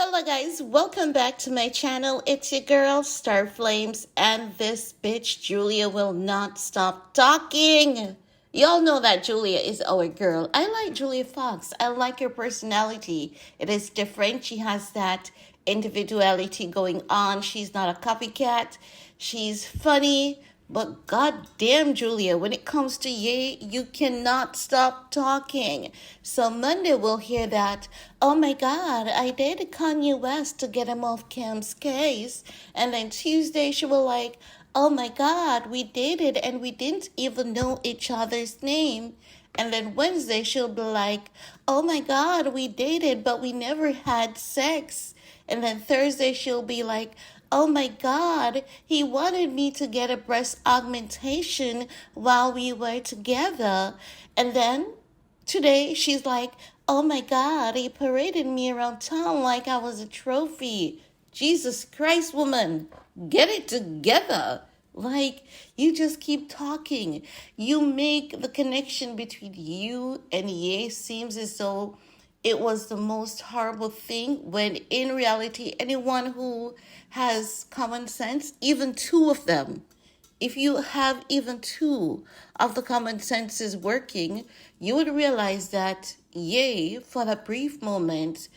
Hello guys, welcome back to my channel. It's your girl Star Flames, and this bitch Julia will not stop talking. Y'all know that Julia is our girl. I like Julia Fox. I like her personality. It is different. She has that individuality going on. She's not a copycat. She's funny. But goddamn, Julia, when it comes to Ye, you cannot stop talking. So Monday we'll hear that, oh my God, I dated Kanye West to get him off Cam's case. And then Tuesday she will like, oh my God, we dated and we didn't even know each other's name. And then Wednesday she'll be like, oh my God, we dated, but we never had sex. And then Thursday she'll be like, oh my God, he wanted me to get a breast augmentation while we were together. And then today she's like, oh my God, he paraded me around town like I was a trophy. Jesus Christ, woman, get it together. Like, you just keep talking. You make the connection between you and Ye seems as though it was the most horrible thing, when in reality, anyone who has common sense, even two of them, if you have even two of the common senses working, you would realize that, yay, for a brief moment,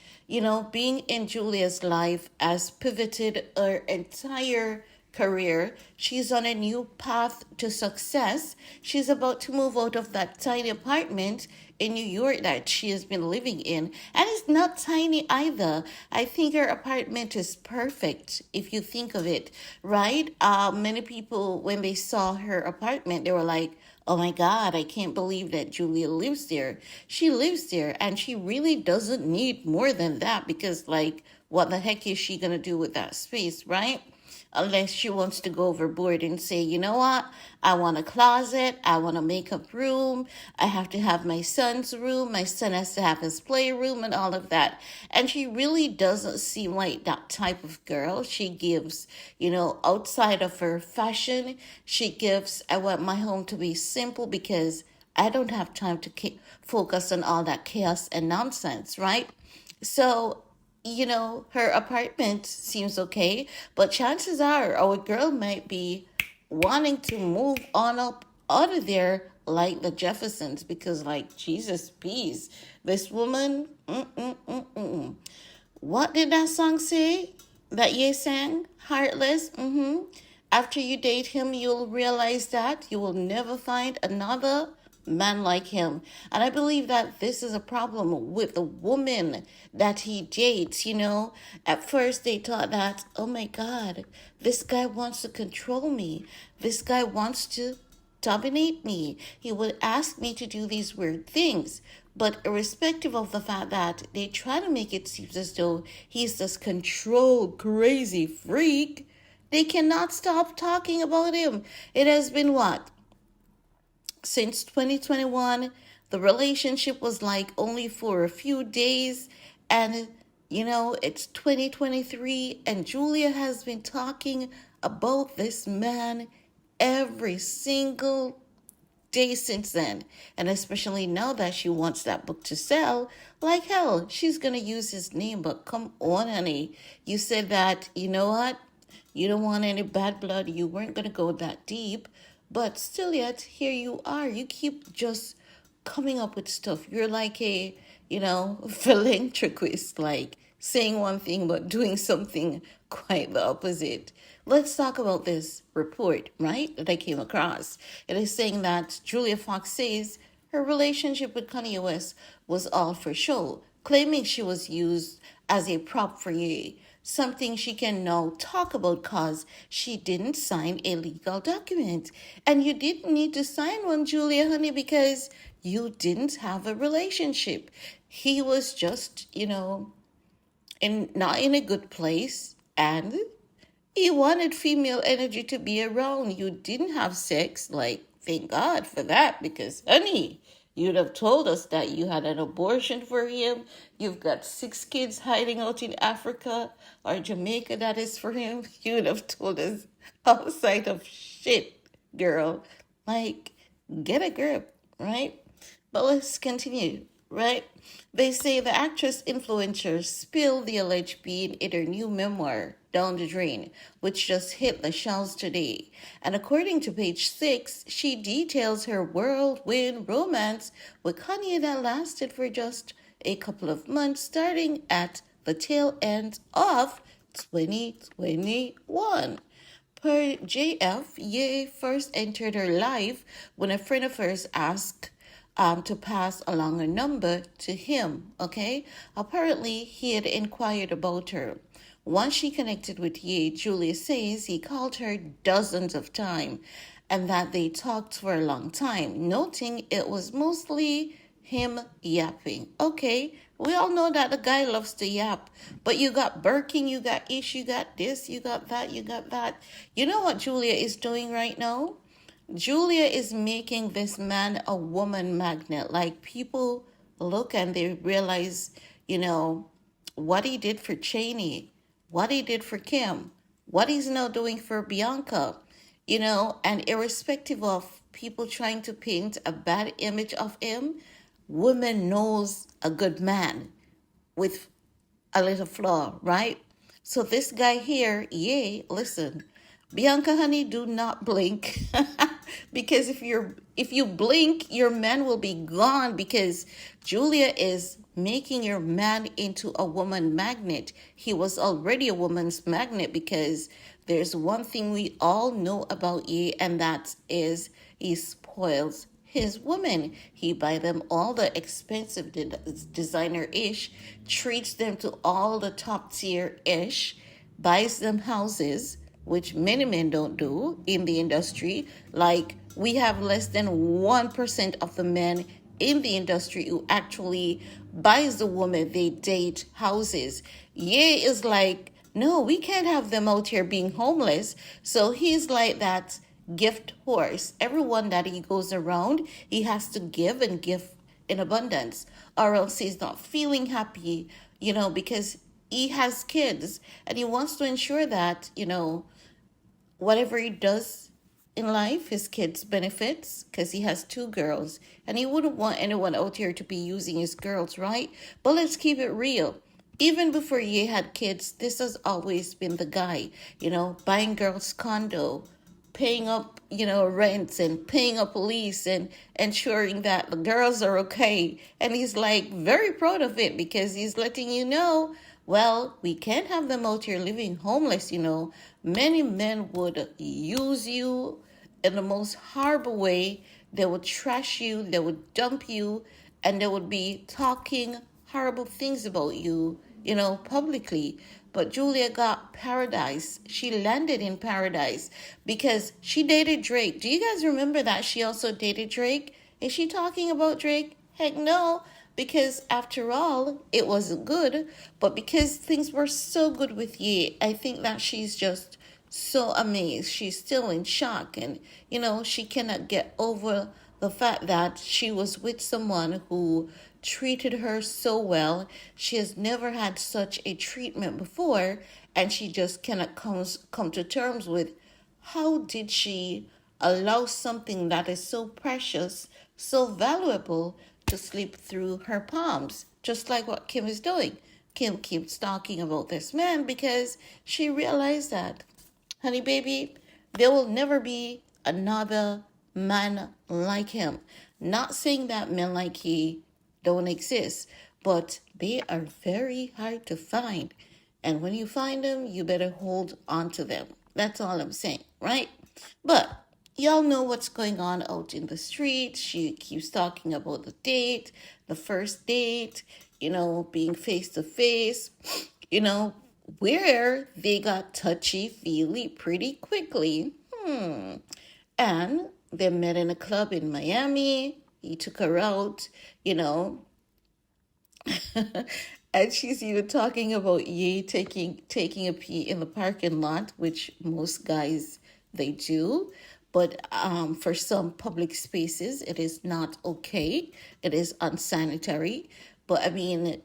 being in Julia's life has pivoted her entire career. She's on a new path to success. She's about to move out of that tiny apartment in New York that she has been living in. And it's not tiny either. I think her apartment is perfect if you think of it, right? Many people, when they saw her apartment, they were like, oh my God, I can't believe that Julia lives there. She lives there and she really doesn't need more than that because, like, what the heck is she going to do with that space, right? Unless she wants to go overboard and say, you know what, I want a closet, I want a makeup room, I have to have my son's room, my son has to have his playroom and all of that. And she really doesn't seem like that type of girl. She gives, outside of her fashion, she gives, I want my home to be simple because I don't have time to focus on all that chaos and nonsense, right? So, her apartment seems okay, but chances are our girl might be wanting to move on up out of there like the Jeffersons because, like, Jesus, peace. This woman, what did that song say that Ye sang? Heartless? After you date him, you'll realize that you will never find another man like him. And I believe that this is a problem with the woman that he dates. At first they thought that, oh my God, this guy wants to control me. This guy wants to dominate me. He would ask me to do these weird things. But irrespective of the fact that they try to make it seem as though he's this control crazy freak, they cannot stop talking about him. It has been what? Since 2021, the relationship was like only for a few days. And, it's 2023, and Julia has been talking about this man every single day since then. And especially now that she wants that book to sell, like hell, she's going to use his name. But come on, honey. You said that, you know what? You don't want any bad blood. You weren't going to go that deep. But still yet, here you are. You keep just coming up with stuff. You're like a, philanthropist, like saying one thing but doing something quite the opposite. Let's talk about this report, right, that I came across. It is saying that Julia Fox says her relationship with Kanye West was all for show, claiming she was used as a prop for Ye, something she can now talk about because she didn't sign a legal document. And you didn't need to sign one, Julia, honey, because you didn't have a relationship. He was just, not in a good place, and he wanted female energy to be around. You didn't have sex, like, thank God for that, because, honey, you'd have told us that you had an abortion for him. You've got 6 kids hiding out in Africa or Jamaica that is for him. You'd have told us outside of shit, girl. Like, get a grip, right? But let's continue. right? They say the actress influencer spilled the alleged bean in her new memoir, Down the Drain, which just hit the shelves today. And according to page 6, she details her whirlwind romance with Kanye that lasted for just a couple of months, starting at the tail end of 2021. Per JF, Ye first entered her life when a friend of hers asked to pass along a number to him, okay? Apparently, he had inquired about her. Once she connected with Ye, Julia says he called her dozens of times and that they talked for a long time, noting it was mostly him yapping. Okay, we all know that the guy loves to yap, but you got Birkin, you got Ish, you got this, you got that, you got that. You know what Julia is doing right now? Julia is making this man a woman magnet. Like people look and they realize, you know, what he did for Chaney, what he did for Kim, what he's now doing for Bianca, and irrespective of people trying to paint a bad image of him, woman knows a good man with a little flaw, right? So this guy here, yay, listen, Bianca honey, do not blink. Because if you blink, your man will be gone because Julia is making your man into a woman magnet. He was already a woman's magnet because there's one thing we all know about Ye, and that is he spoils his women. He buy them all the expensive designer-ish, treats them to all the top tier-ish, buys them houses, which many men don't do in the industry. Like we have less than 1% of the men in the industry who actually buys the woman they date houses. Ye is like, no, we can't have them out here being homeless. So he's like that gift horse. Everyone that he goes around, he has to give and give in abundance, or else he's not feeling happy, because he has kids and he wants to ensure that, whatever he does in life, his kids benefits because he has two girls and he wouldn't want anyone out here to be using his girls, right? But let's keep it real. Even before Ye had kids, this has always been the guy, buying girls condo, paying up, rents and paying up police and ensuring that the girls are okay. And he's like very proud of it because he's letting you know, well, we can't have them out here living homeless, Many men would use you in the most horrible way. They would trash you, they would dump you, and they would be talking horrible things about you, publicly. But Julia got paradise. She landed in paradise because she dated Drake. Do you guys remember that she also dated Drake? Is she talking about Drake? Heck no, because after all, it wasn't good. But because things were so good with Ye, I think that she's just so amazed. She's still in shock. And, she cannot get over the fact that she was with someone who treated her so well. She has never had such a treatment before. And she just cannot come to terms with how did she allow something that is so precious, so valuable, to slip through her palms, just like what Kim is doing. Kim keeps talking about this man because she realized that, honey baby, there will never be another man like him. Not saying that men like he don't exist, but they are very hard to find. And when you find them, you better hold on to them. That's all I'm saying, right? But y'all know what's going on out in the streets. She keeps talking about the date, the first date, being face to face, where they got touchy-feely pretty quickly. And they met in a club in Miami. He took her out, and she's even talking about Ye taking a pee in the parking lot, which most guys they do. But for some public spaces, it is not okay. It is unsanitary. But I mean,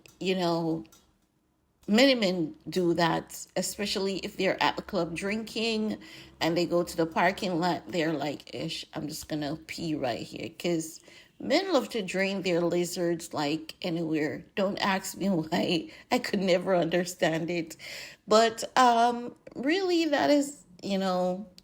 many men do that, especially if they're at the club drinking and they go to the parking lot. They're like, ish, I'm just going to pee right here. Because Men love to drain their lizards like anywhere. Don't ask me why. I could never understand it. But really, that is,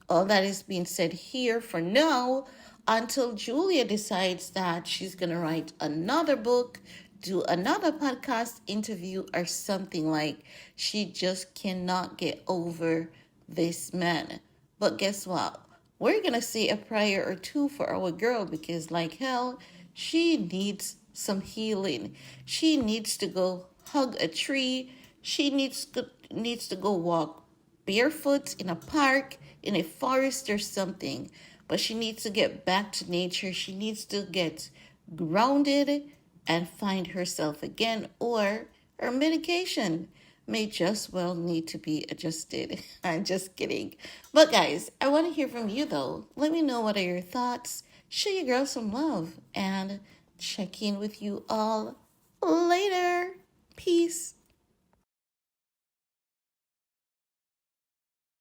all that is being said here for now until Julia decides that she's going to write another book, do another podcast interview, or something like. She just cannot get over this man. But guess what? We're gonna say a prayer or two for our girl because, like hell, she needs some healing. She needs to go hug a tree. She needs to go walk barefoot in a park, in a forest or something. But she needs to get back to nature. She needs to get grounded and find herself again, or her medication may just well need to be adjusted. I'm just kidding. But guys, I want to hear from you though. Let me know what are your thoughts. Show your girl some love and check in with you all later. Peace.